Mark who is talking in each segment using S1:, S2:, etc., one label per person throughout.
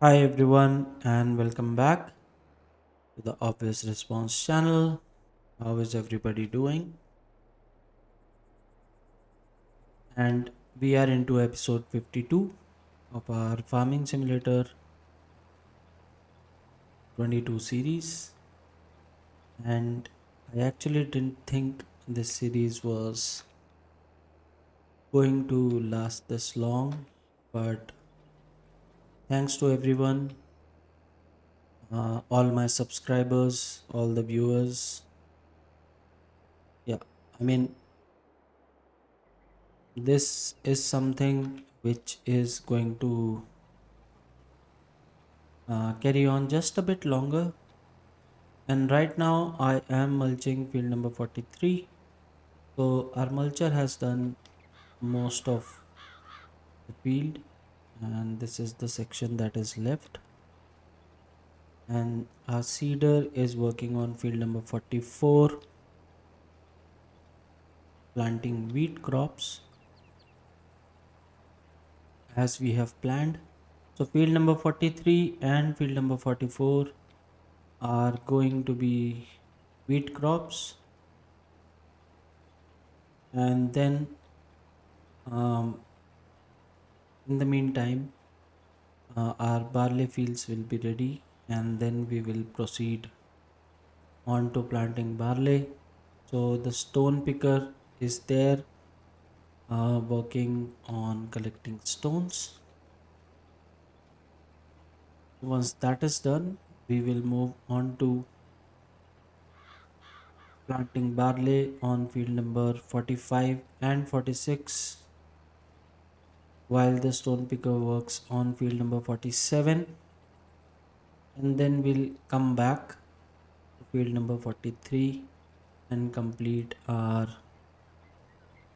S1: Hi everyone and welcome back to the Obvious Response channel. How is everybody doing? And we are into episode 52 of our Farming Simulator 22 series. And I actually didn't think this series was going to last this long, but thanks to everyone, all my subscribers, all the viewers. Yeah, I mean, this is something which is going to carry on just a bit longer. And right now I am mulching field number 43. So our mulcher has done most of the field, and this is the section that is left. And our seeder is working on field number 44, planting wheat crops as we have planned. So field number 43 and field number 44 are going to be wheat crops, and then um, in the meantime our barley fields will be ready, and then we will proceed on to planting barley. So the stone picker is there, working on collecting stones. Once that is done, we will move on to planting barley on field number 45 and 46, while the stone picker works on field number 47, and then we'll come back to field number 43 and complete our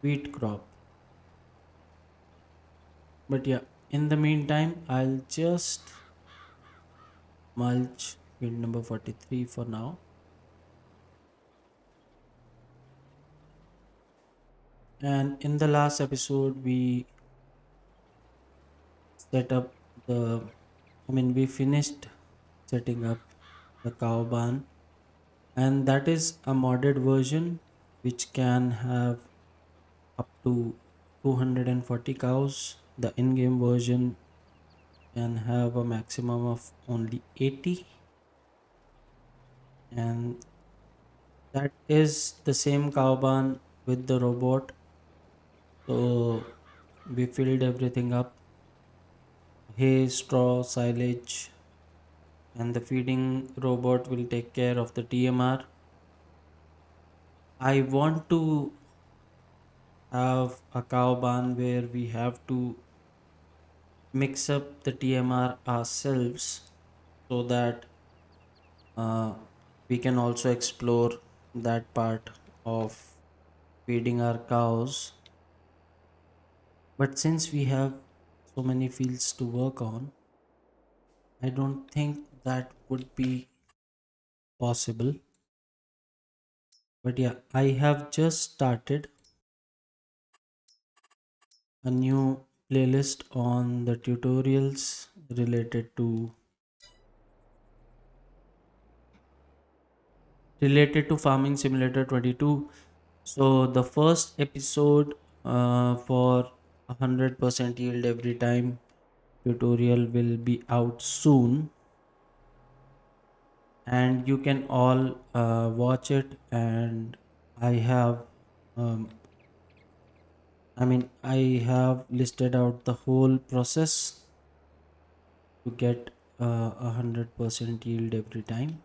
S1: wheat crop. But yeah, in the meantime, I'll just mulch field number 43 for now. And in the last episode, we set up we finished setting up the cow barn, and that is a modded version which can have up to 240 cows. The in game version can have a maximum of only 80, and that is the same cow barn with the robot. So we filled everything up: hay, straw, silage, and the feeding robot will take care of the TMR. I want to have a cow barn where we have to mix up the TMR ourselves, so that uh, we can also explore that part of feeding our cows. But since we have so many fields to work on, I don't think that would be possible. But yeah, I have just started a new playlist on the tutorials related to Farming Simulator 22. So the first episode for 100% yield every time tutorial will be out soon, and you can all watch it. And I have um, I have listed out the whole process to get 100% yield every time.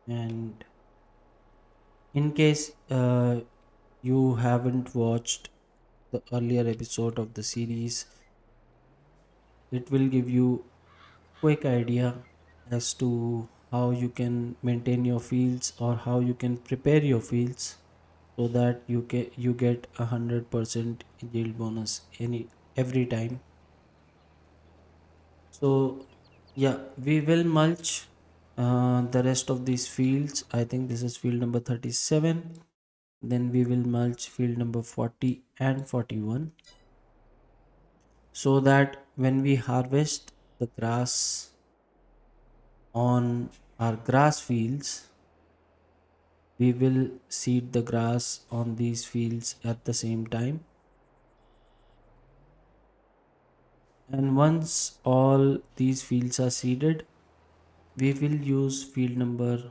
S1: And in case you haven't watched the earlier episode of the series, it will give you quick idea as to how you can maintain your fields, or how you can prepare your fields, so that you get 100% yield bonus every time. So yeah, we will mulch the rest of these fields. I think this is field number 37. Then we will mulch field number 40 and 41, so that when we harvest, the grass on our grass fields, we will seed the grass on these fields at the same time. And once all these fields are seeded, we will use field number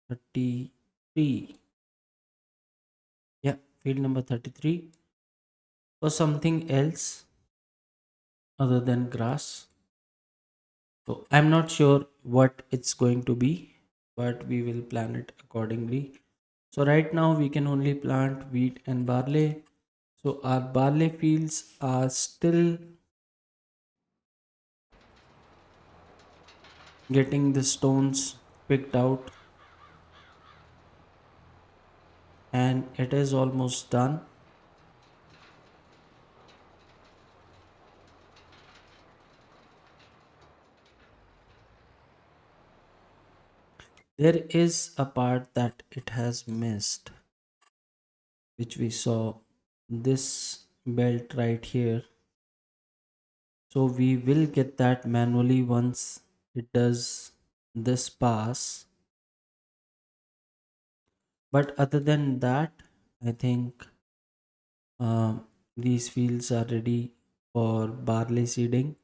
S1: 33. Yeah, field number 33 for something else other than grass. So I'm not sure what it's going to be, but we will plan it accordingly. So right now we can only plant wheat and barley. So our barley fields are still getting the stones picked out, and it is almost done. There is a part that it has missed, which we saw this belt right here. So we will get that manually once it does this pass. But other than that, I think these fields are ready for barley seeding.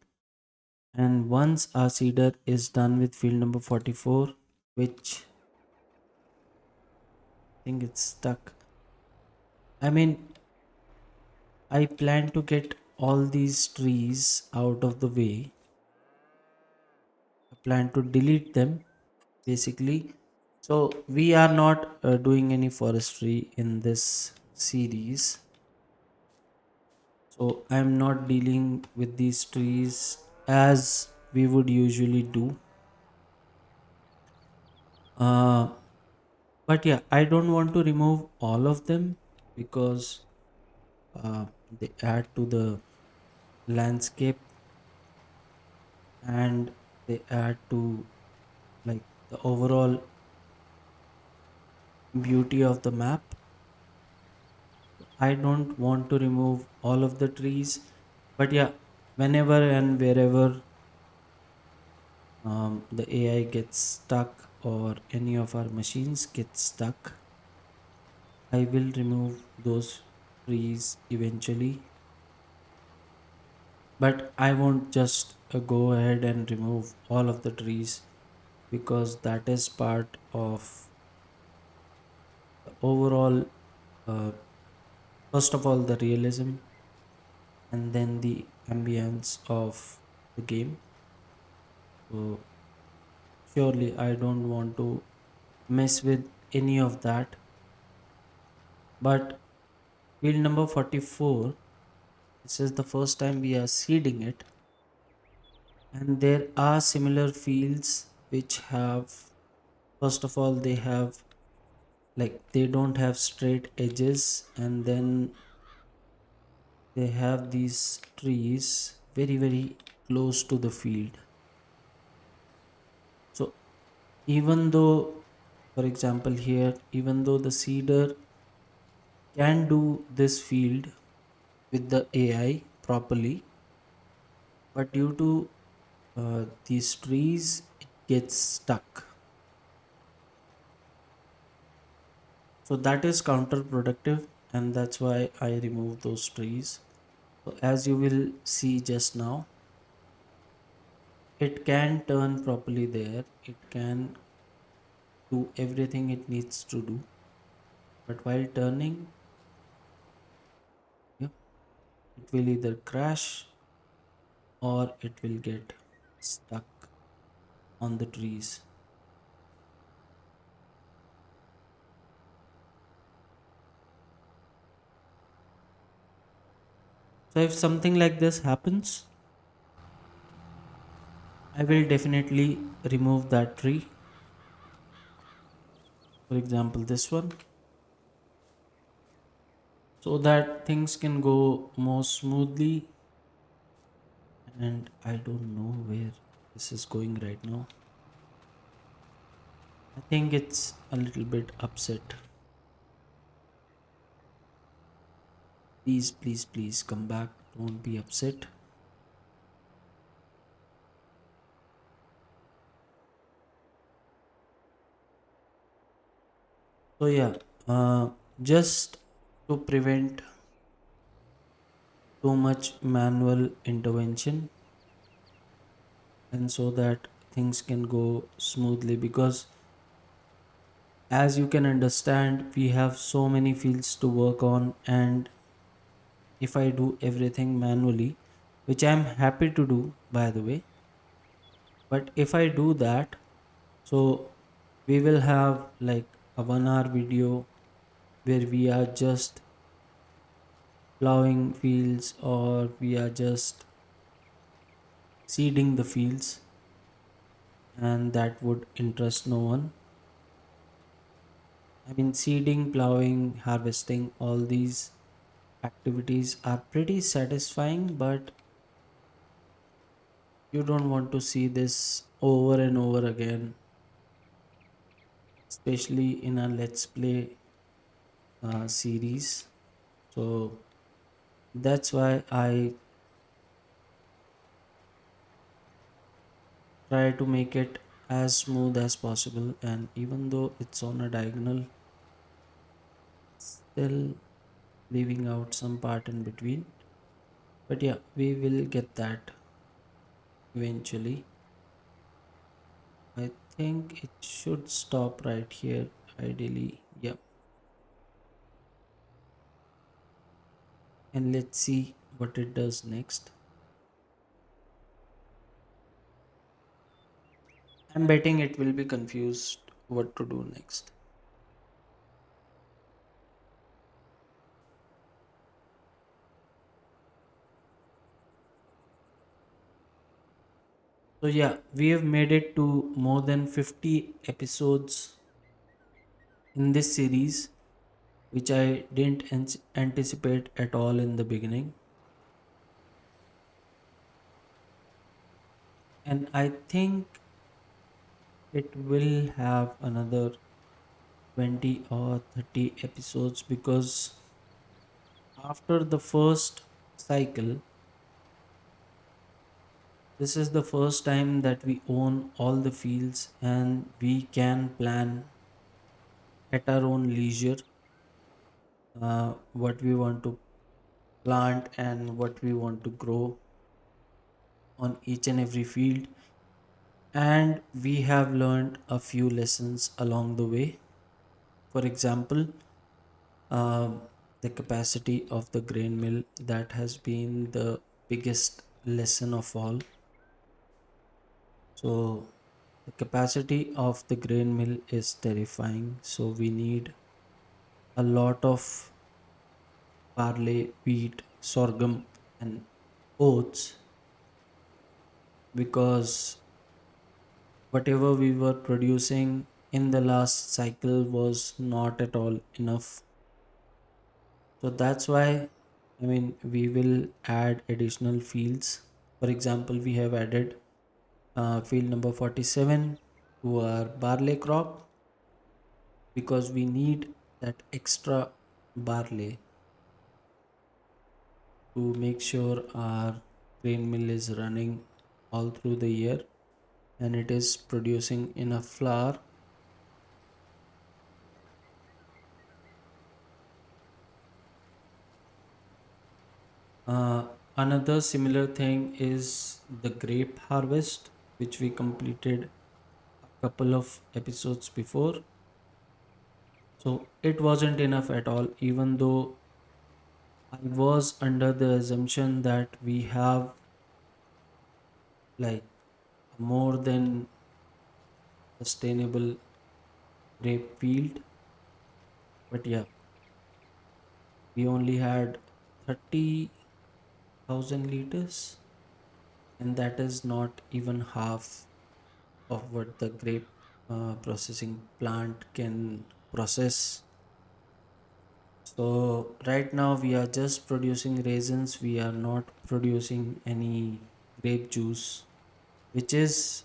S1: And once our seeder is done with field number 44, which I think it's stuck. I mean, I plan to get all these trees out of the way. I plan to delete them basically. So we are not doing any forestry in this series. So I'm not dealing with these trees as we would usually do. Uh, but yeah, I don't want to remove all of them because they add to the landscape and they add to like the overall beauty of the map. I don't want to remove all of the trees, but yeah, whenever and wherever the AI gets stuck or any of our machines get stuck, I will remove those trees eventually. But I won't just go ahead and remove all of the trees because that is part of the overall, uh, first of all, the realism and then the ambience of the game. So surely I don't want to mess with any of that. But field number 44, this is the first time we are seeding it, and there are similar fields which have, first of all, they have like they don't have straight edges, and then they have these trees very very close to the field. So even though, for example, here, even though the seeder can do this field with the AI properly, but due to these trees, it gets stuck. So that is counterproductive, and that's why I remove those trees. So as you will see just now, it can turn properly there. It can do everything it needs to do, but while turning, yeah, it will either crash or it will get stuck on the trees. So if something like this happens, I will definitely remove that tree. For example, this one, so that things can go more smoothly. And I don't know where this is going right now. I think it's a little bit upset. Please, please, please come back. Don't be upset. So yeah, just to prevent too much manual intervention, and so that things can go smoothly, because as you can understand, we have so many fields to work on. And if I do everything manually, which I'm happy to do by the way, but if I do that, so we will have like a 1 hour video where we are just plowing fields, or we are just seeding the fields, and that would interest no one. I mean, seeding, plowing, harvesting, all these activities are pretty satisfying, but you don't want to see this over and over again, especially in a let's play series. So that's why I try to make it as smooth as possible. And even though it's on a diagonal, still leaving out some part in between. But yeah, we will get that eventually. I think it should stop right here, ideally. Yep. And let's see what it does next. I'm betting it will be confused what to do next. So yeah, we have made it to more than 50 episodes in this series, which I didn't anticipate at all in the beginning. And I think it will have another 20 or 30 episodes, because after the first cycle, this is the first time that we own all the fields and we can plan at our own leisure what we want to plant and what we want to grow on each and every field. And we have learned a few lessons along the way. For example, um, the capacity of the grain mill, that has been the biggest lesson of all. So the capacity of the grain mill is terrifying. So we need a lot of barley, wheat, sorghum, and oats, because whatever we were producing in the last cycle was not at all enough. So that's why, I mean, we will add additional fields. For example, we have added field number 47 to our barley crop, because we need that extra barley to make sure our grain mill is running all through the year and it is producing enough flour. Another similar thing is the grape harvest, which we completed a couple of episodes before. So it wasn't enough at all, even though I was under the assumption that we have like a more than sustainable grape field. But yeah, we only had 30,000 liters, and that is not even half of what the grape processing plant can process. So right now we are just producing raisins. We are not producing any grape juice, which is,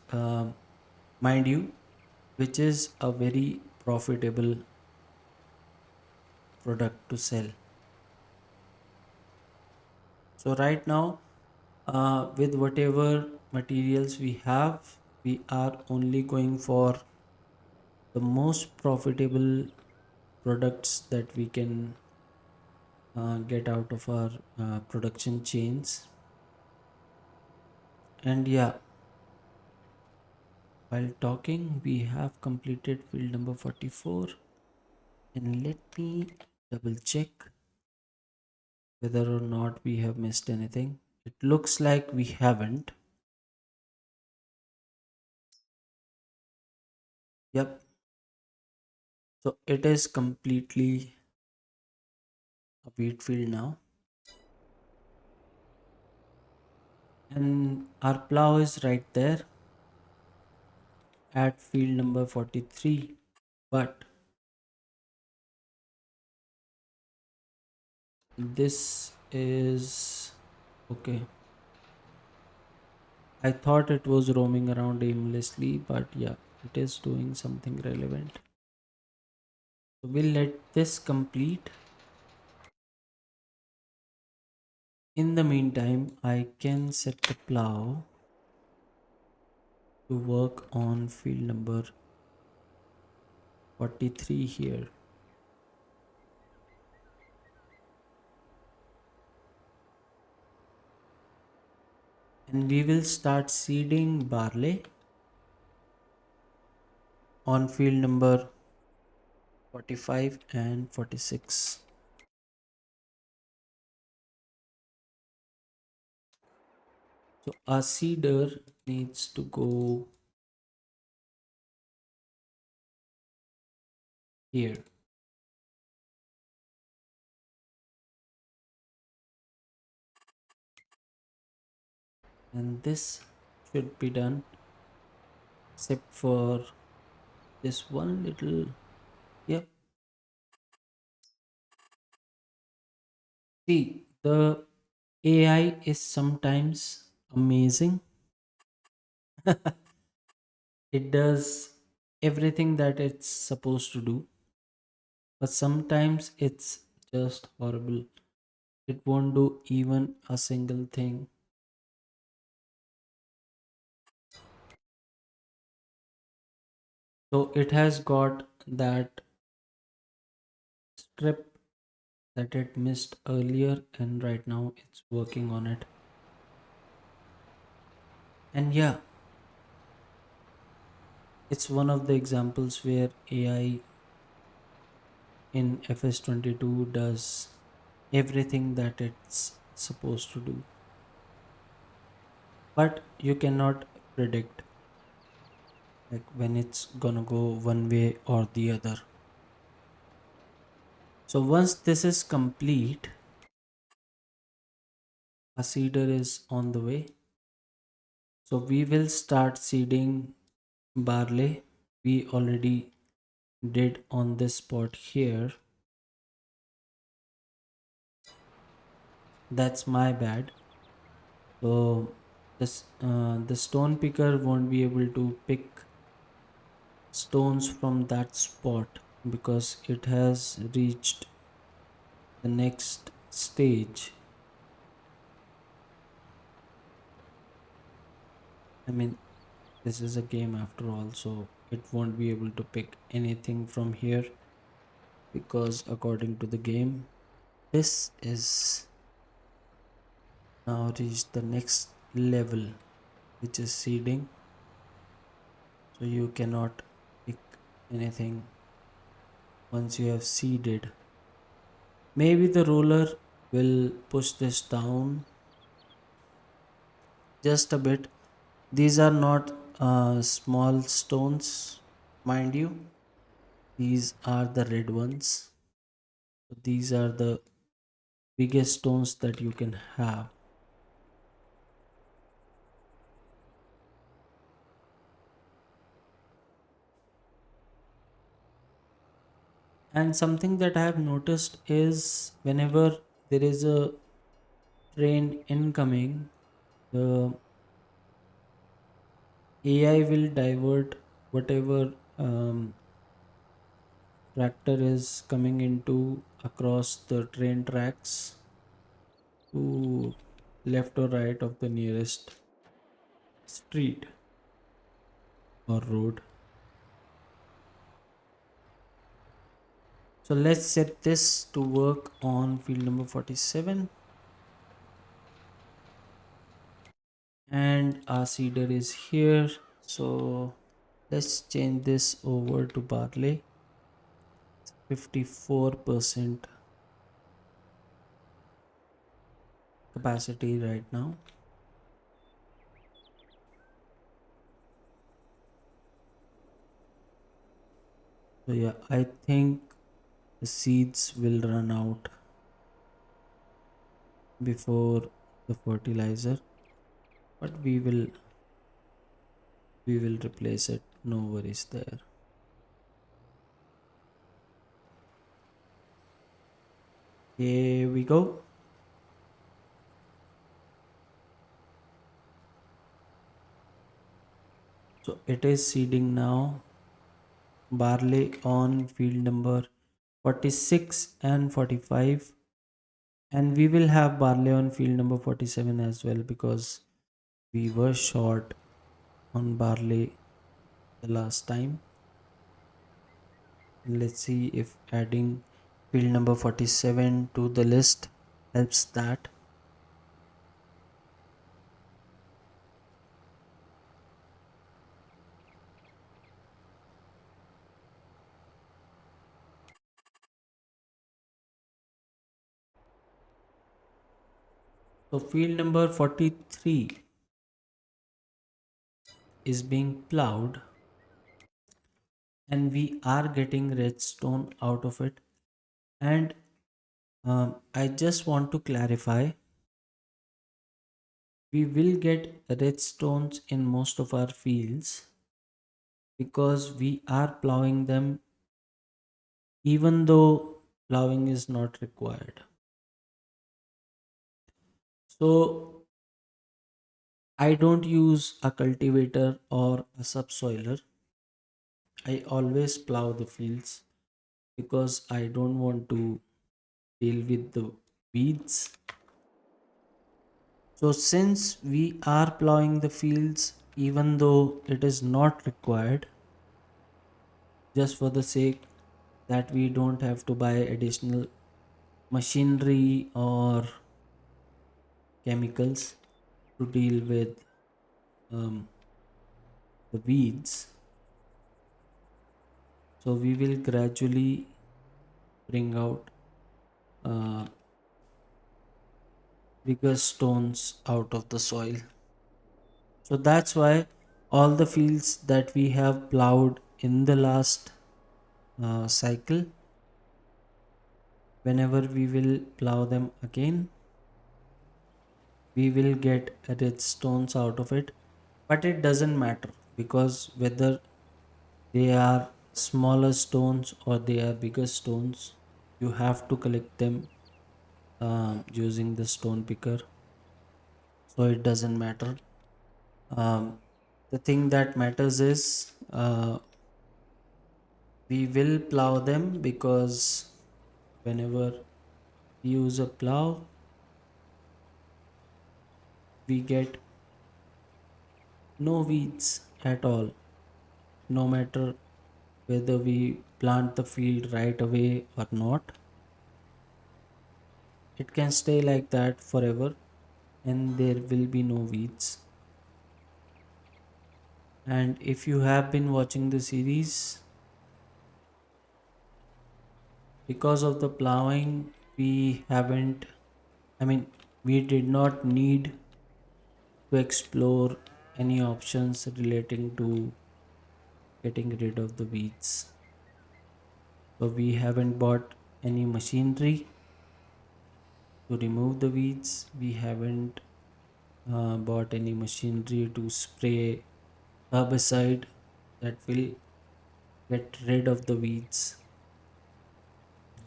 S1: mind you, which is a very profitable product to sell. So right now, with whatever materials we have, we are only going for the most profitable products that we can get out of our production chains. And yeah, while talking, we have completed field number 44. And let me double check whether or not we have missed anything. It looks like we haven't. Yep. So it is completely a wheat field now. And our plow is right there at field number 43. But this is okay. I thought it was roaming around aimlessly, but yeah, it is doing something relevant. So we'll let this complete. In the meantime, I can set the plow to work on field number 43 here. And we will start seeding barley on field number 45 and 46. So our seeder needs to go here. And this should be done except for this one little. Yep. See, the AI is sometimes amazing. It does everything that it's supposed to do, but sometimes it's just horrible. It won't do even a single thing. So it has got that strip that it missed earlier, and right now it's working on it. And yeah, it's one of the examples where AI in FS22 does everything that it's supposed to do, but you cannot predict like when it's gonna go one way or the other. So once this is complete, a seeder is on the way. So we will start seeding barley. We already did on this spot here. That's my bad. So this the stone picker won't be able to pick stones from that spot because it has reached the next stage. I mean, this is a game after all, so it won't be able to pick anything from here because according to the game, this is now reached the next level, which is seeding. So you cannot pick anything once you have seeded. Maybe the roller will push this down just a bit. These are not small stones, mind you. These are the red ones. These are the biggest stones that you can have. And something that I have noticed is whenever there is a train incoming, the AI will divert whatever tractor is coming into across the train tracks to left or right of the nearest street or road. So let's set this to work on field number 47, and our seeder is here. So let's change this over to barley. 54% capacity right now. So yeah, I think the seeds will run out before the fertilizer, but we will replace it. No worries there. Here we go. So it is seeding now. Barley on field number 46 and 45, and we will have barley on field number 47 as well, because we were short on barley the last time. Let's see if adding field number 47 to the list helps that. So field number 43 is being plowed, and we are getting redstone out of it. And I just want to clarify, we will get redstones in most of our fields because we are plowing them even though plowing is not required. So I don't use a cultivator or a subsoiler. I always plow the fields because I don't want to deal with the weeds. So since we are plowing the fields even though it is not required, just for the sake that we don't have to buy additional machinery or chemicals to deal with um, the weeds, so we will gradually bring out uh, bigger stones out of the soil. So that's why all the fields that we have plowed in the last cycle, whenever we will plow them again, we will get red stones out of it. But it doesn't matter, because whether they are smaller stones or they are bigger stones, you have to collect them using the stone picker. So it doesn't matter. Um, the thing that matters is we will plow them, because whenever we use a plow, we get no weeds at all, no matter whether we plant the field right away or not. It can stay like that forever and there will be no weeds. And if you have been watching the series, because of the plowing, we haven't, I mean, we did not need to explore any options relating to getting rid of the weeds. So we haven't bought any machinery to remove the weeds. We haven't bought any machinery to spray herbicide that will get rid of the weeds.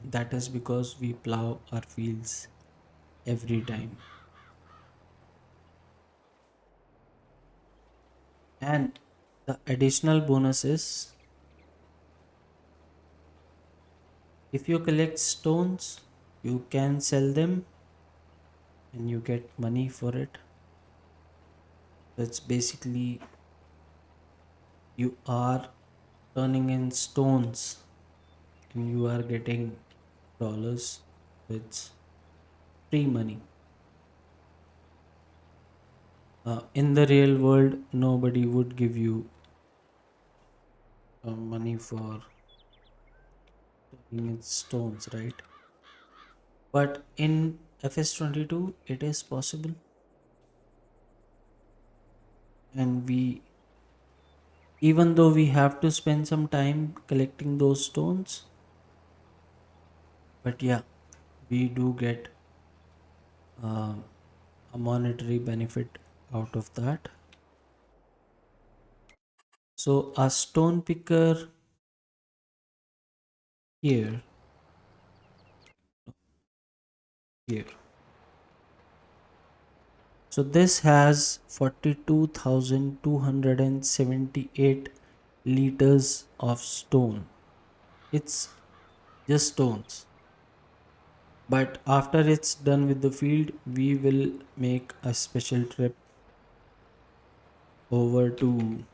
S1: That is because we plow our fields every time. And the additional bonus is, if you collect stones, you can sell them and you get money for it. That's basically, you are turning in stones and you are getting dollars. It's free money. In the real world, nobody would give you money for turning in stones, right? But in FS22, it is possible, and we, even though we have to spend some time collecting those stones, but yeah, we do get um, a monetary benefit out of that. So a stone picker here, here. So this has 42,278 liters of stone. It's just stones. But after it's done with the field, we will make a special trip over to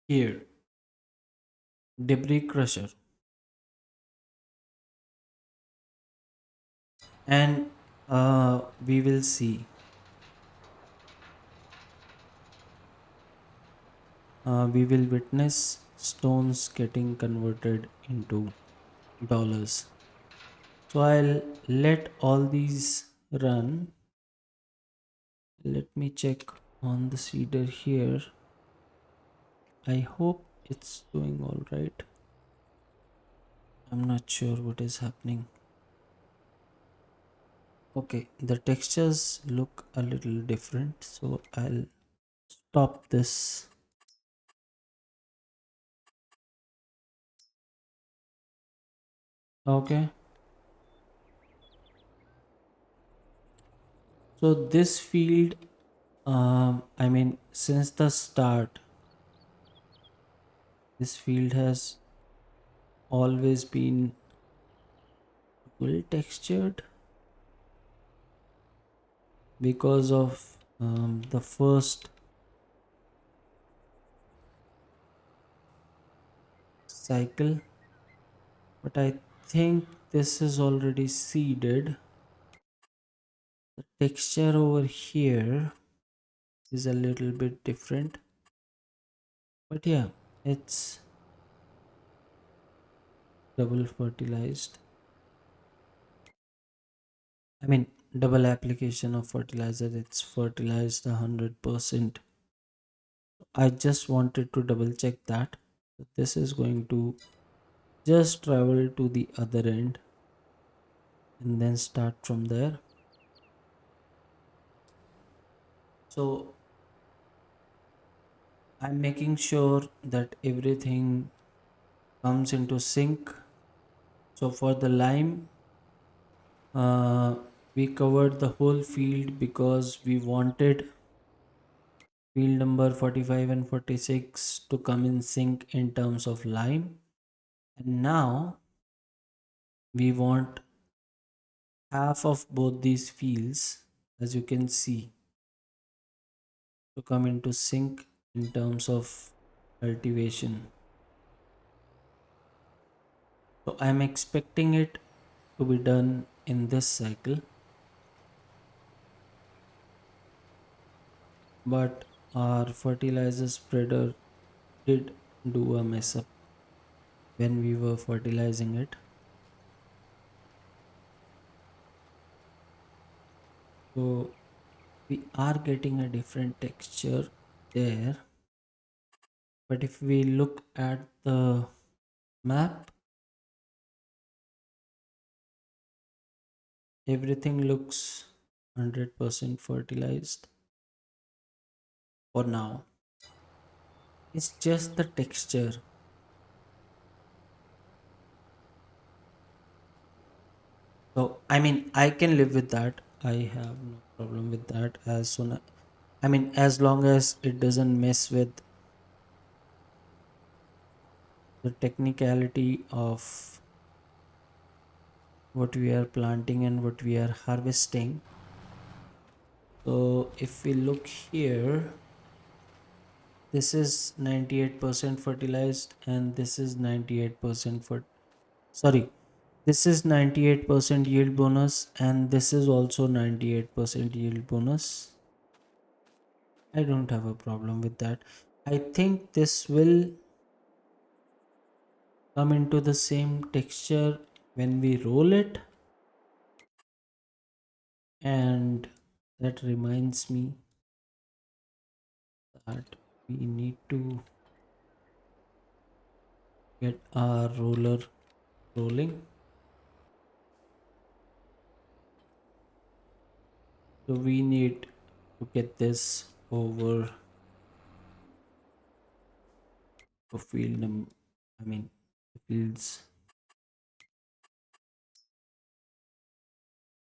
S1: here, debris crusher, and we will see. We will witness stones getting converted into dollars. So I'll let all these run. Let me check on the seeder here. I hope it's doing all right. I'm not sure what is happening. Okay, the textures look a little different, so I'll stop this. Okay, so this field, I mean, since the start, this field has always been well textured because of the first cycle, but I think this is already seeded. The texture over here is a little bit different, but yeah, it's double fertilized. I mean, double application of fertilizer, it's fertilized 100%. I just wanted to double check that. This is going to just travel to the other end and then start from there. So I'm making sure that everything comes into sync. So for the lime, uh, we covered the whole field because we wanted field number 45 and 46 to come in sync in terms of lime. And now we want half of both these fields, as you can see, to come into sync in terms of cultivation. So I'm expecting it to be done in this cycle, but our fertilizer spreader did do a mess up when we were fertilizing it. So we are getting a different texture there, but if we look at the map, everything looks 100% fertilized for now. It's just the texture. So I mean, I can live with that. I have no problem with that. I mean, as long as it doesn't mess with the technicality of what we are planting and what we are harvesting. So if we look here, This is 98% fertilized and this is 98% for sorry, this is 98% yield bonus and this is also 98% yield bonus. I don't have a problem with that. I think this will come into the same texture when we roll it. And that reminds me that we need to get our roller rolling. So we need to get this over the field I mean the fields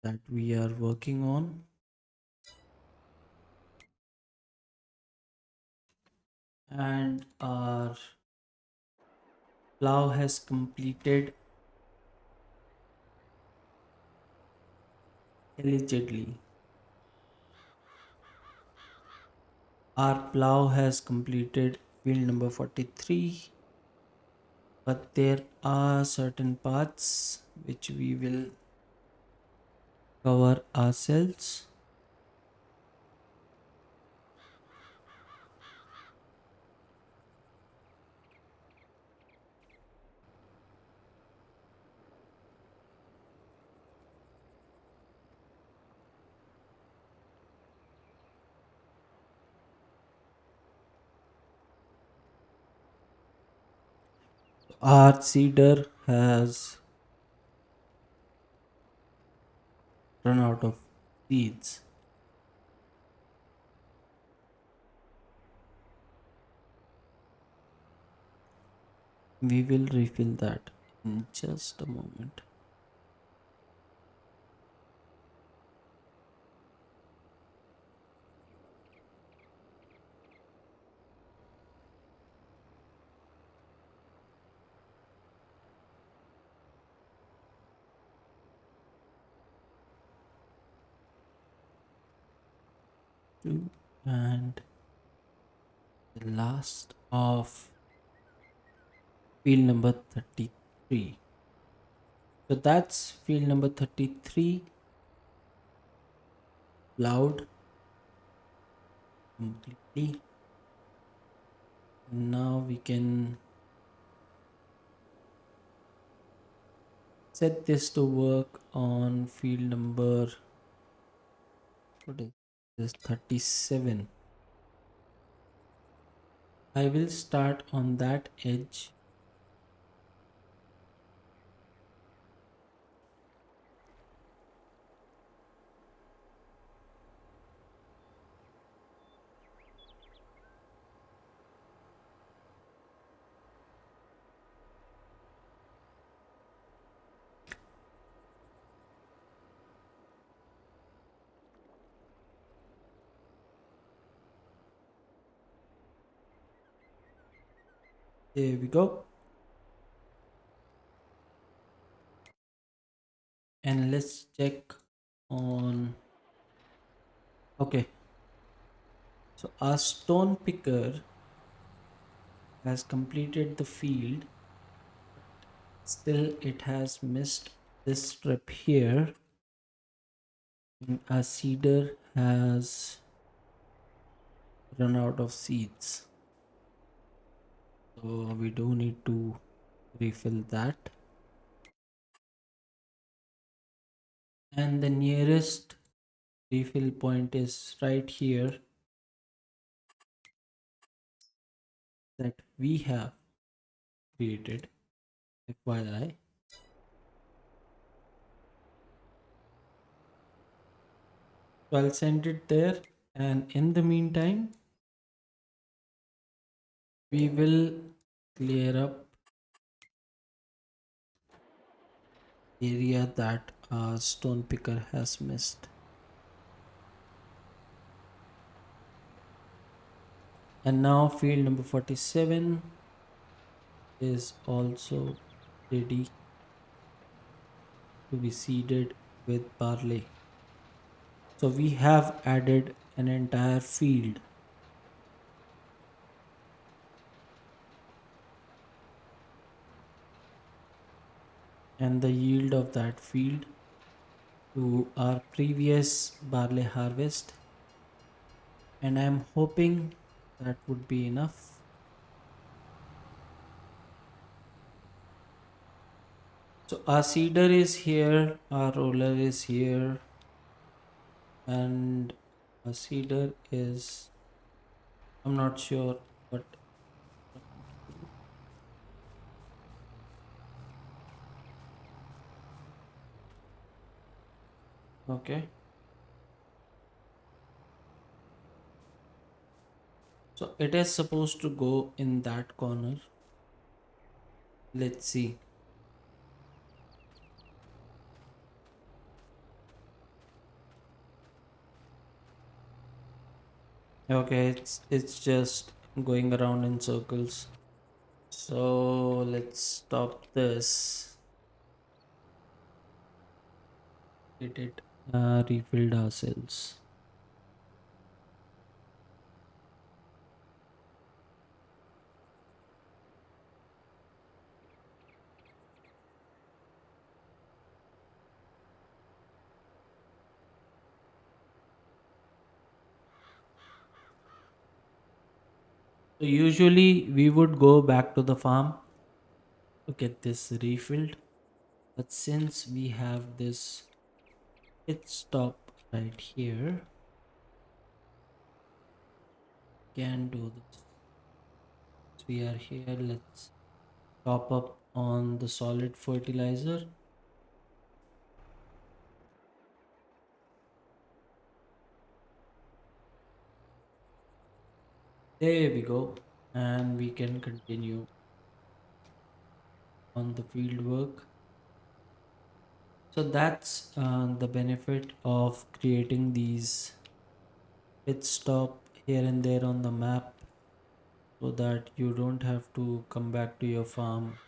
S1: that we are working on. And our plow has completed allegedly. Our plow has completed field number 43, but there are certain paths which we will cover ourselves. Our seeder has run out of seeds. We will refill that in just a moment. Two. And the last of field number 33. So that's field number 33 plowed completely. Now we can set this to work on field number, what is this, 37. I will start on that edge. There we go. And let's check on, okay, so our stone picker has completed the field. Still it has missed this strip here, and our seeder has run out of seeds, so we do need to refill that. And the nearest refill point is right here that we have created, FYI. So I'll send it there, and in the meantime we will clear up area that our stone picker has missed. And now field number 47 is also ready to be seeded with barley. So we have added an entire field. and the yield of that field to our previous barley harvest, and I'm hoping that would be enough. So our seeder is here, our roller is here, and our seeder is, I'm not sure what. Okay, so it is supposed to go in that corner. Let's see. Okay, it's just going around in circles. So let's stop this. Get it refilled ourselves. So usually we would go back to the farm to get this refilled, but since we have this pit stop right here, can do this. So we are here. Let's top up on the solid fertilizer. There we go, and we can continue on the field work. So that's the benefit of creating these pit stop here and there on the map, so that you don't have to come back to your farm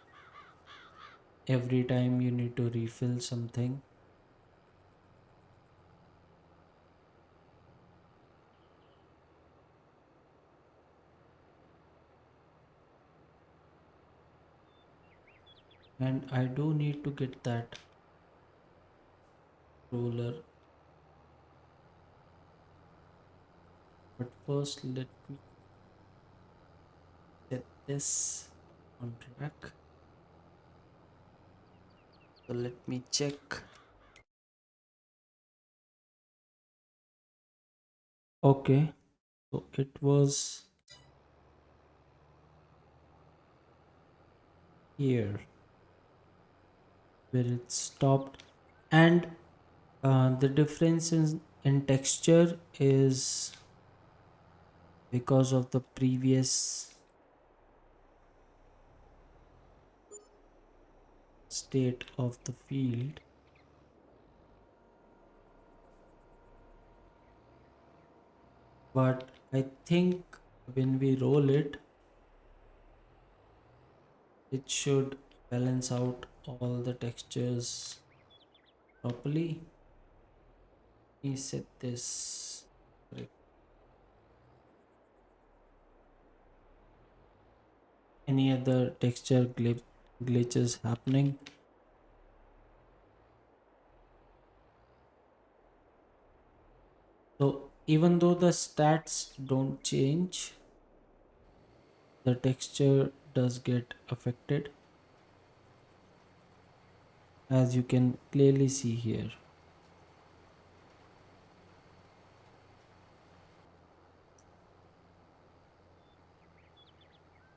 S1: every time you need to refill something. And I do need to get that roller, but first let me set this on track. So let me check. Okay, so it was here where it stopped, and the difference in texture is because of the previous state of the field. But I think when we roll it, it should balance out all the textures properly. Let me set this correct. Any other texture glitches happening? So even though the stats don't change, the texture does get affected, as you can clearly see here.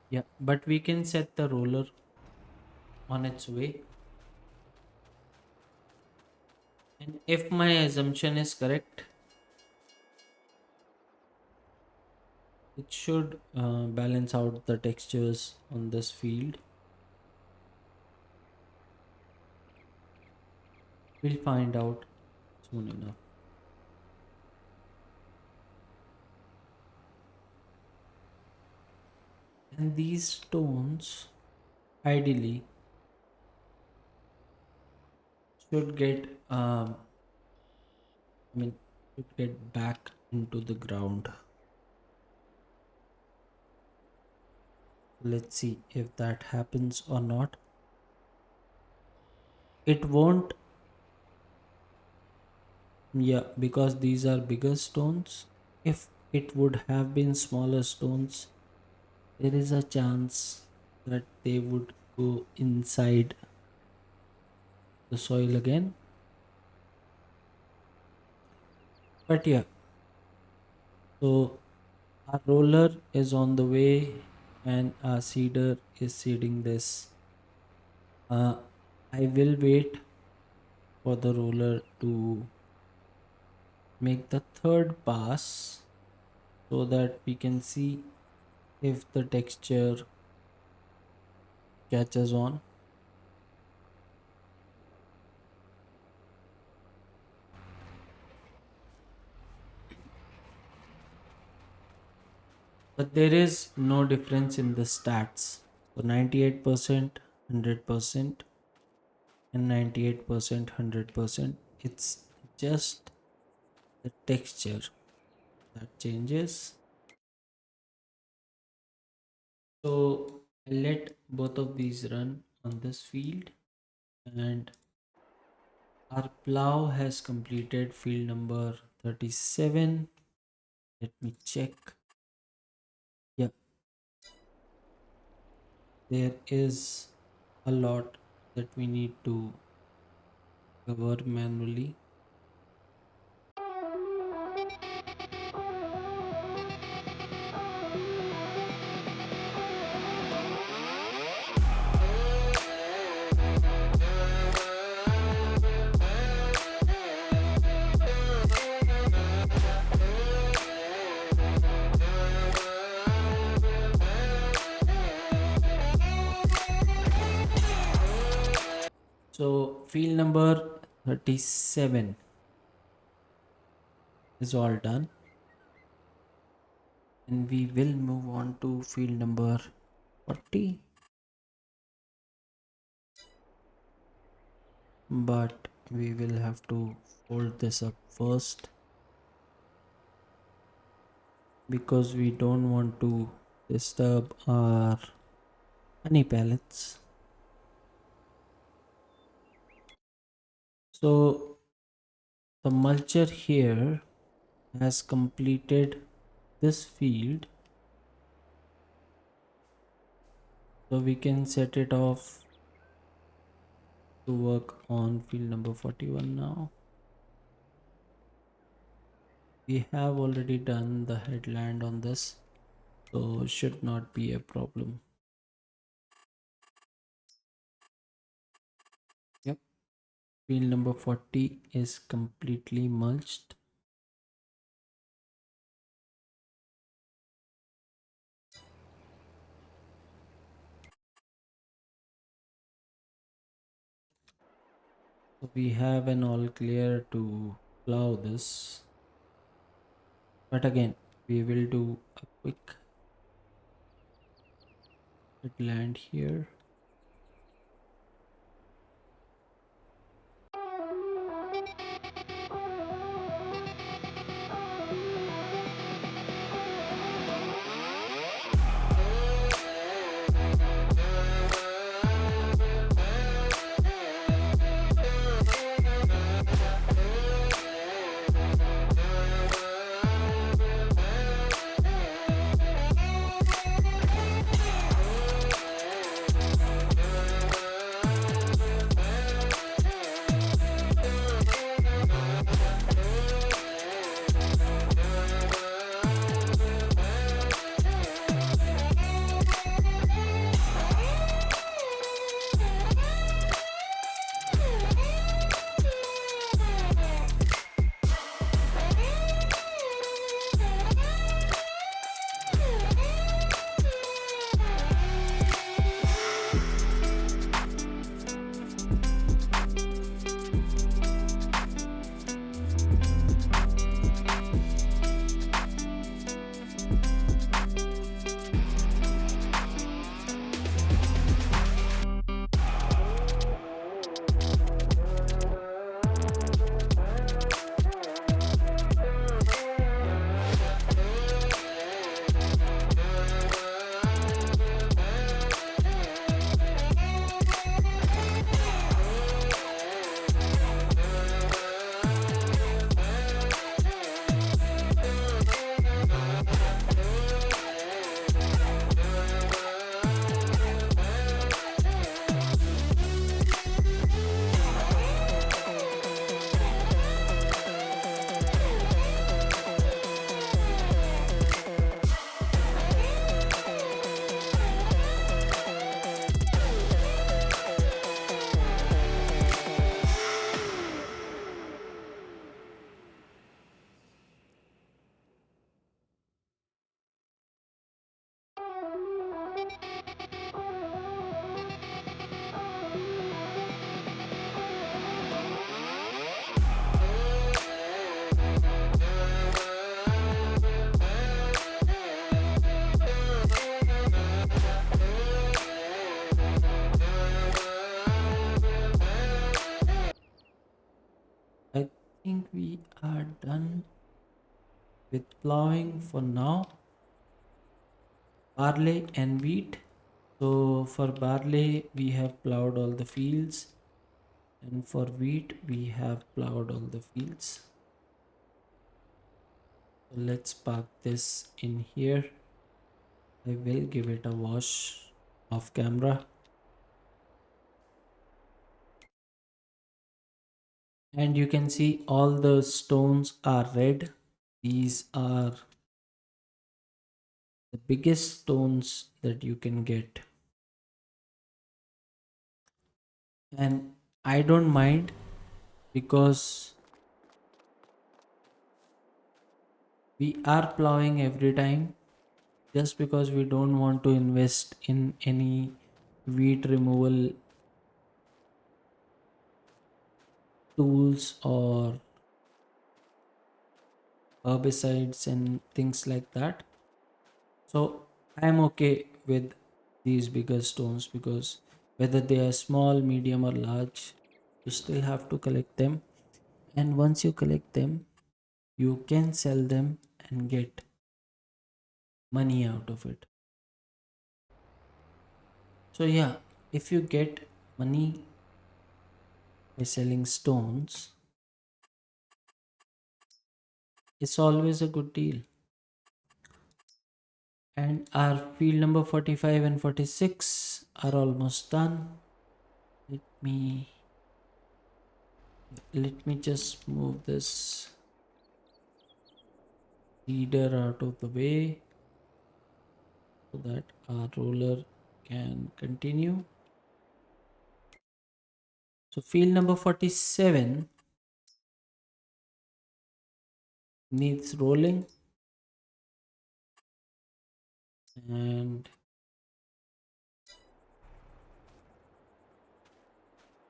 S1: Yeah, but we can set the roller on its way. And if my assumption is correct, it should balance out the textures on this field. We'll find out soon enough. And these stones ideally should get I mean should get back into the ground. Let's see if that happens or not. It won't, yeah, because these are bigger stones. If it would have been smaller stones, there is a chance that they would go inside the soil again. But yeah, so our roller is on the way and our seeder is seeding this. Uh, I will wait for the roller to make the third pass so that we can see if the texture catches on. But there is no difference in the stats. So 98%, 100%, and 98%, 100%. It's just the texture that changes. So I let both of these run on this field, and our plow has completed field number 37. Let me check. Yeah, there is a lot that we need to cover manually. So field number 37 is all done, and we will move on to field number 40. But we will have to fold this up first because we don't want to disturb our honey pellets. So the mulcher here has completed this field, so we can set it off to work on field number 41 now. We have already done the headland on this, so should not be a problem. Yep, field number 40 is completely mulched. So we have an all clear to plow this, but again we will do a quick headland here. think we are done with plowing for now. Barley and wheat. So for barley, we have plowed all the fields, and for wheat, we have plowed all the fields. So let's park this in here. I will give it a wash off camera. And you can see all the stones are red. These are the biggest stones that you can get. And I don't mind because we are plowing every time, just because we don't want to invest in any weed removal tools or herbicides and things like that. So I'm okay with these bigger stones, because whether they are small, medium, or large, you still have to collect them. And once you collect them, you can sell them and get money out of it. So, yeah, if you get money by selling stones, it's always a good deal. And our field number 45 and 46 are almost done. Let me just move this leader out of the way so that our roller can continue. So field number 47 needs rolling, and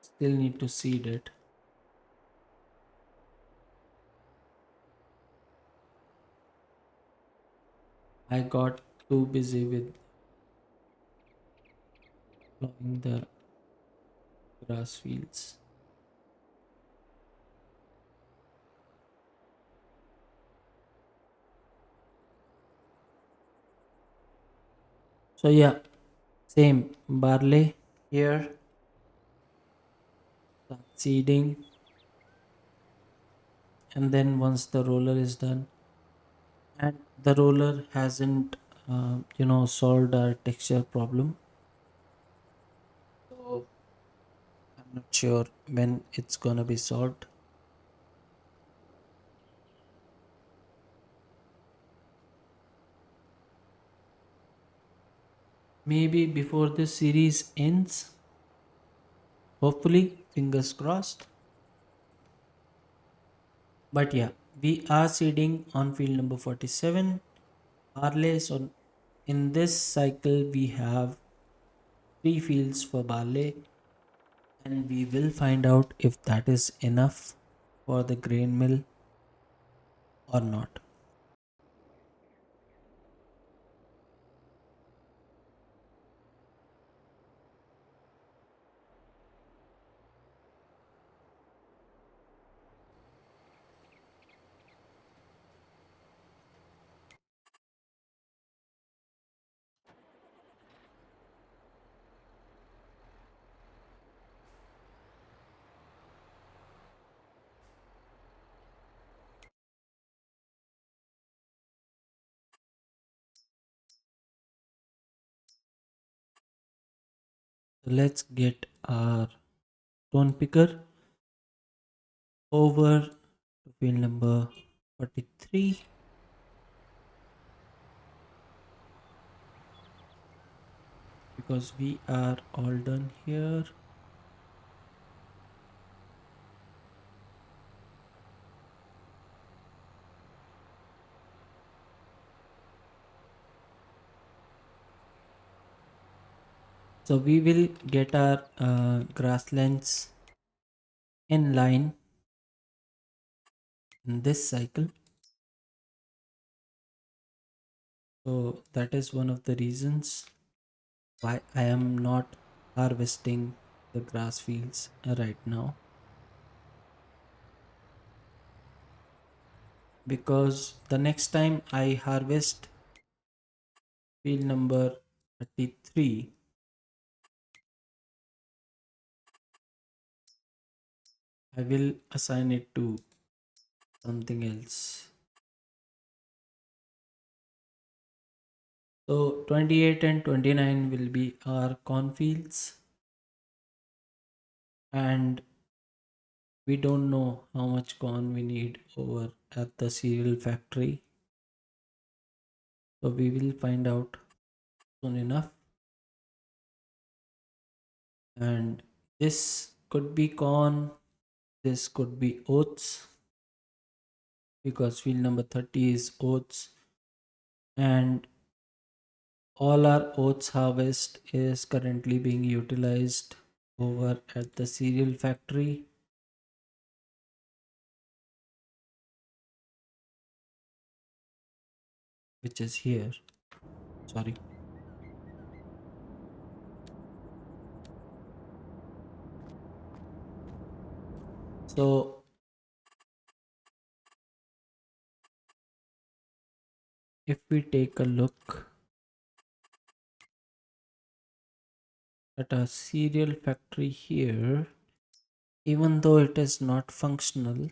S1: still need to seed it. I got too busy with plowing the grass fields. So yeah, same barley here, start seeding, and then once the roller is done, and the roller hasn't solved our texture problem, so I'm not sure when it's gonna be solved. Maybe before this series ends, hopefully, fingers crossed. But yeah, we are seeding on field number 47 barley. So in this cycle we have three fields for barley, and we will find out if that is enough for the grain mill or not. So let's get our stone picker over to field number 43, because we are all done here. So we will get our grasslands in line in this cycle. So that is one of the reasons why I am not harvesting the grass fields right now. because the next time I harvest field number 33, I will assign it to something else. So 28 and 29 will be our cornfields, and we don't know how much corn we need over at the cereal factory. So we will find out soon enough. And this could be corn, this could be oats, because field number 30 is oats, and all our oats harvest is currently being utilized over at the cereal factory, which is here. Sorry. So if we take a look at our cereal factory here, even though it is not functional,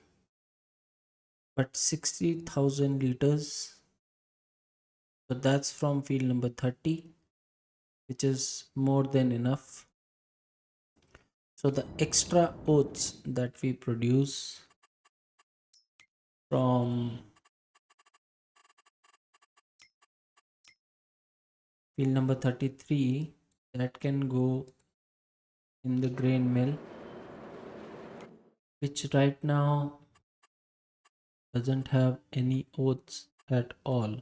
S1: but 60,000 liters, so that's from field number 30, which is more than enough. So the extra oats that we produce from field number 33, that can go in the grain mill, which right now doesn't have any oats at all.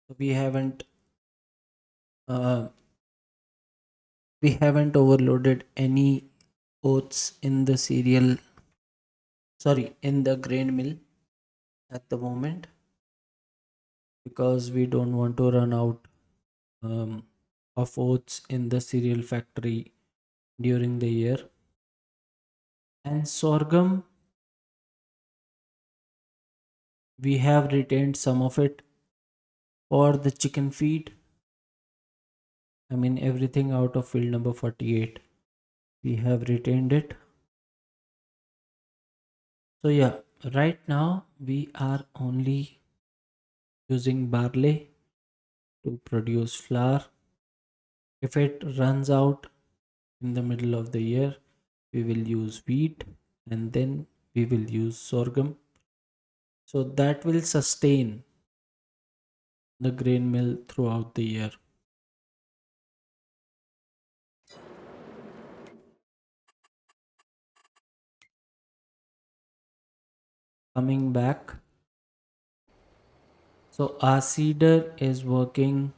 S1: So uh, we haven't overloaded any oats in the cereal, sorry, in the grain mill at the moment, because we don't want to run out of oats in the cereal factory during the year. And sorghum, we have retained some of it for the chicken feed. I mean, everything out of field number 48, we have retained it. So yeah, right now we are only using barley to produce flour. If it runs out in the middle of the year, we will use wheat, and then we will use sorghum. So that will sustain the grain mill throughout the year. Coming back, so our seeder is working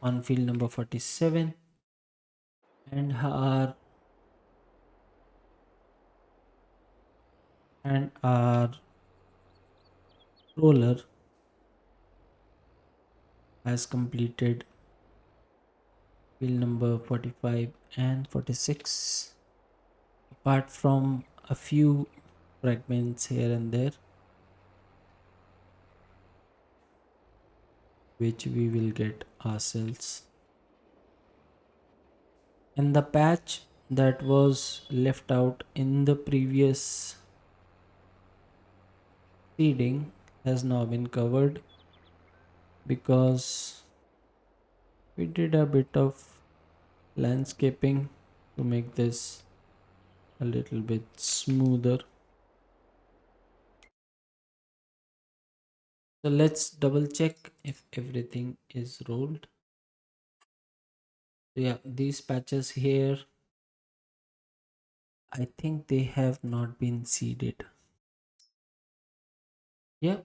S1: on field number 47, and our roller has completed field number 45 and 46, apart from a few fragments here and there, which we will get ourselves. And the patch that was left out in the previous seeding has now been covered, because we did a bit of landscaping to make this a little bit smoother. So let's double check if everything is rolled. So yeah, these patches here, I think they have not been seeded. Yeah.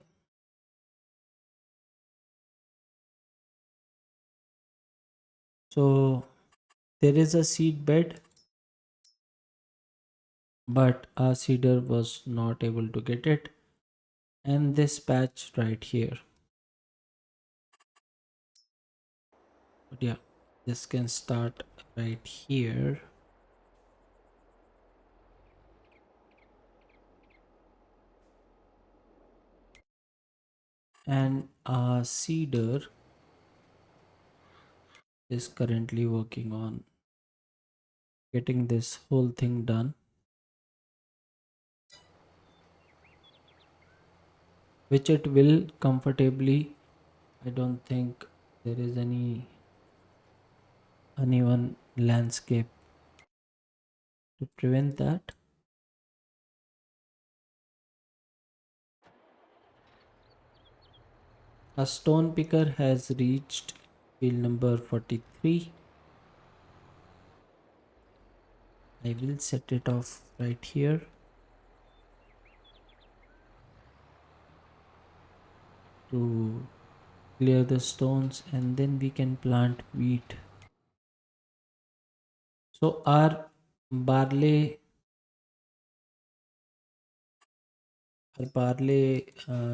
S1: So there is a seed bed, but our seeder was not able to get it. And this patch right here. But yeah, this can start right here. And Cedar is currently working on getting this whole thing done, which it will comfortably. I don't think there is any uneven landscape to prevent that. A stone picker has reached field number 43. I will set it off right here to clear the stones, and then we can plant wheat. So our barley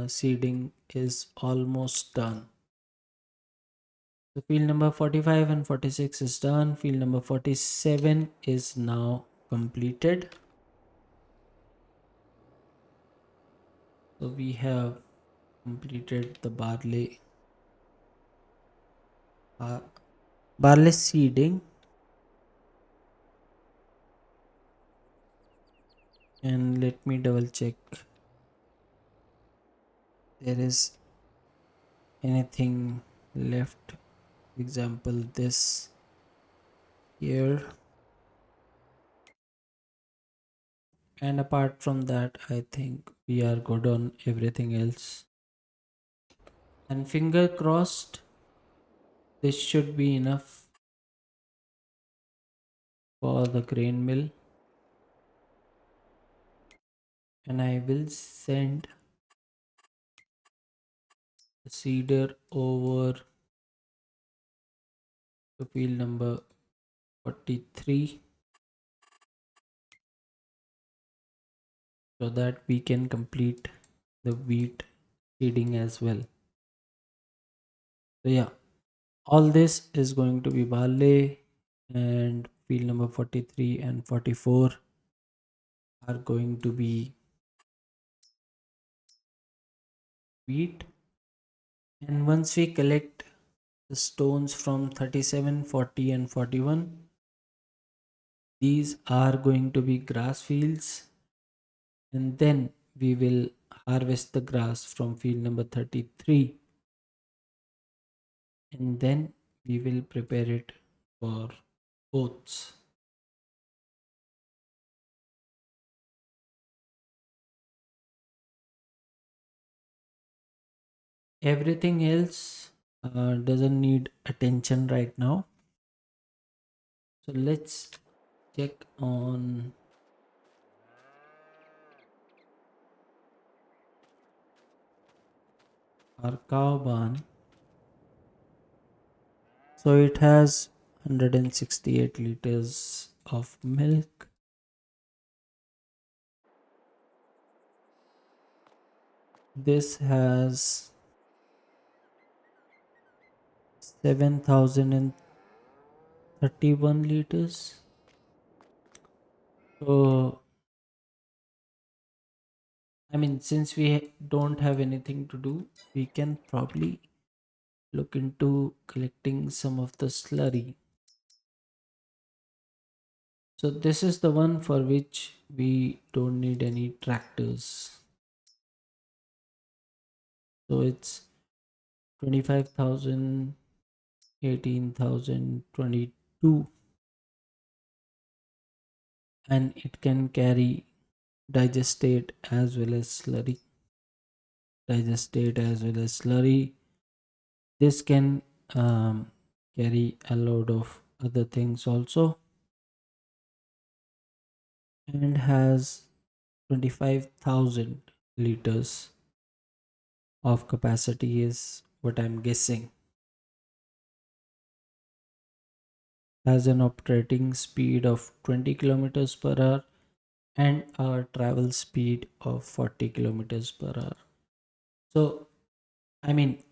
S1: seeding is almost done. So field number 45 and 46 is done. Field number 47 is now completed. So we have completed the uh, barley seeding, and let me double check there is anything left. Example, this here. And apart from that, I think we are good on everything else. And finger crossed, this should be enough for the grain mill. And I will send the seeder over to field number 43 so that we can complete the wheat seeding as well. So yeah, all this is going to be barley, and field number 43 and 44 are going to be wheat. And once we collect the stones from 37, 40 and 41, these are going to be grass fields, and then we will harvest the grass from field number 33, and then we will prepare it for oats. Everything else doesn't need attention right now. So let's check on our cow barn. So it has 168 liters of milk. This has 7,031 liters. So, I mean, since we don't have anything to do, we can probably look into collecting some of the slurry. So, this is the one for which we don't need any tractors. So, it's 25,000, 18,000, 22, and it can carry digestate as well as slurry. Digestate as well as slurry. This can carry a load of other things also, and has 25,000 liters of capacity is what I'm guessing. Has an operating speed of 20 kilometers per hour and a travel speed of 40 kilometers per hour. So, I mean,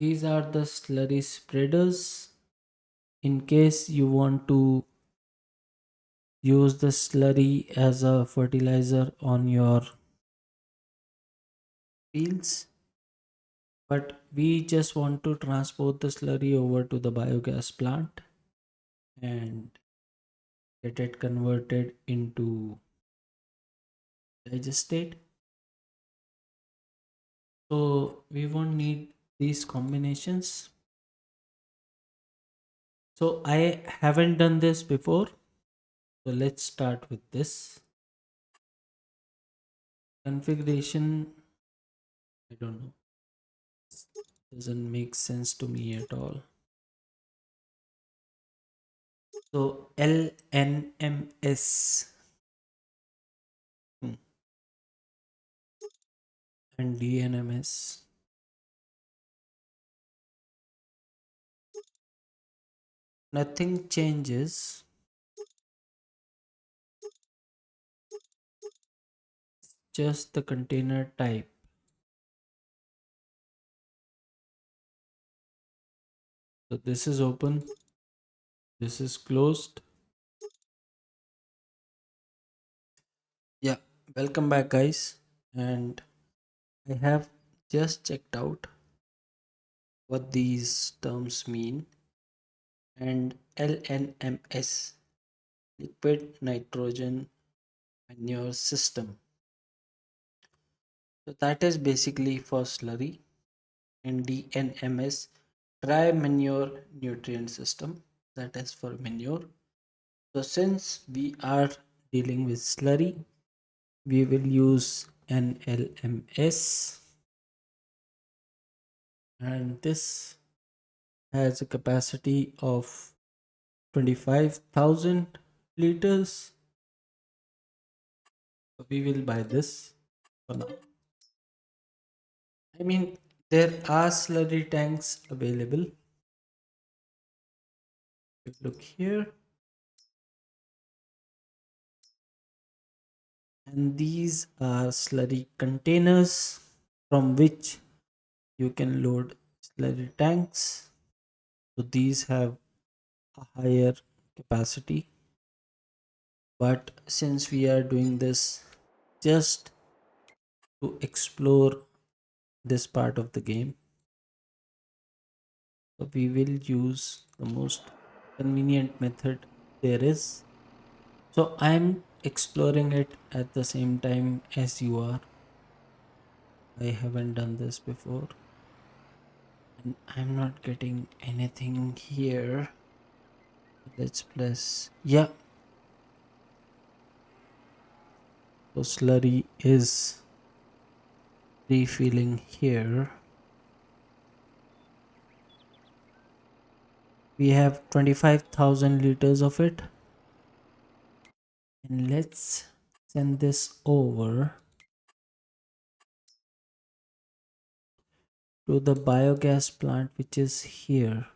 S1: These are the slurry spreaders. In case you want to use the slurry as a fertilizer on your fields, but we just want to transport the slurry over to the biogas plant and get it converted into digestate. So we won't need these combinations. So I haven't done this before. So let's start with this configuration. I don't know. Doesn't make sense to me at all. So LNMS and DNMS. Nothing changes, just the container type. So this is open, this is closed. Yeah, welcome back, guys. And I have just checked out what these terms mean. And LNMS, liquid nitrogen manure system. So that is basically for slurry. And DNMS, dry manure nutrient system, that is for manure. So since we are dealing with slurry, we will use NLMS, and this has a capacity of 25,000 liters. So we will buy this for now. I mean, there are slurry tanks available. If you look here, and these are slurry containers from which you can load slurry tanks. So these have a higher capacity, but since we are doing this just to explore this part of the game, so we will use the most convenient method there is. So I'm exploring it at the same time as you are. I haven't done this before and I'm not getting anything here. Let's press, yeah. So slurry is refilling here. We have 25,000 liters of it, and let's send this over to the biogas plant which is here.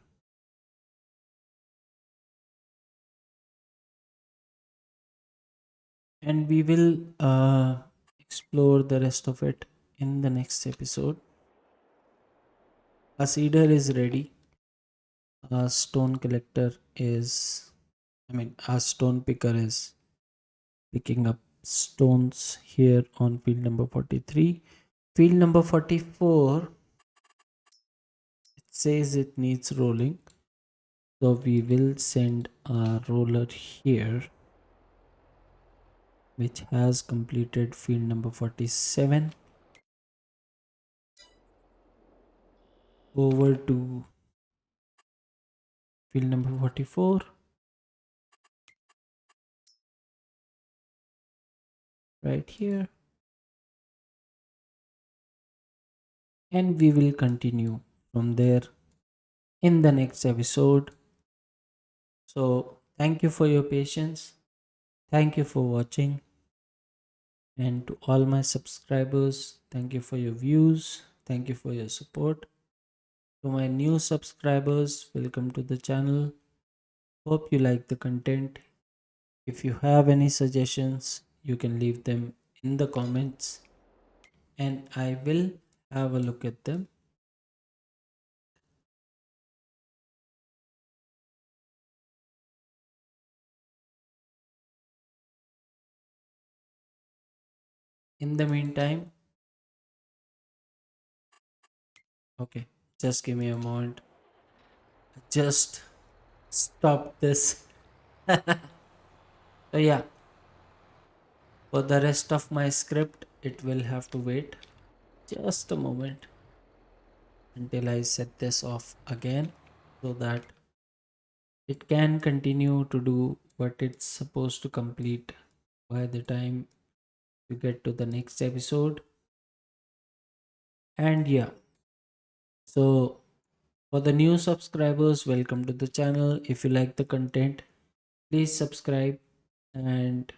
S1: And we will explore the rest of it in the next episode. A seeder is ready. A stone collector is, a stone picker is picking up stones here on field number 43. Field number 44, it says it needs rolling. So we will send a roller here which has completed field number 47 over to field number 44 right here, and we will continue from there in the next episode. So thank you for your patience, thank you for watching, and to all my subscribers, thank you for your views, thank you for your support. To my new subscribers, welcome to the channel. Hope you like the content. If you have any suggestions, you can leave them in the comments and I will have a look at them. In the meantime, okay, just give me a moment. Just stop this. So yeah, for the rest of my script, it will have to wait just a moment until I set this off again so that it can continue to do what it's supposed to complete by the time you get to the next episode. And yeah, so for the new subscribers, welcome to the channel. If you like the content, please subscribe. And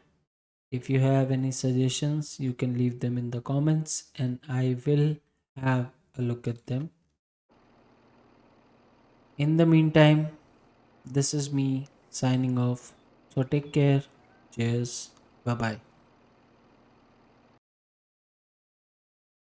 S1: if you have any suggestions, you can leave them in the comments and I will have a look at them. In the meantime, this is me signing off. So take care. Cheers. Bye bye.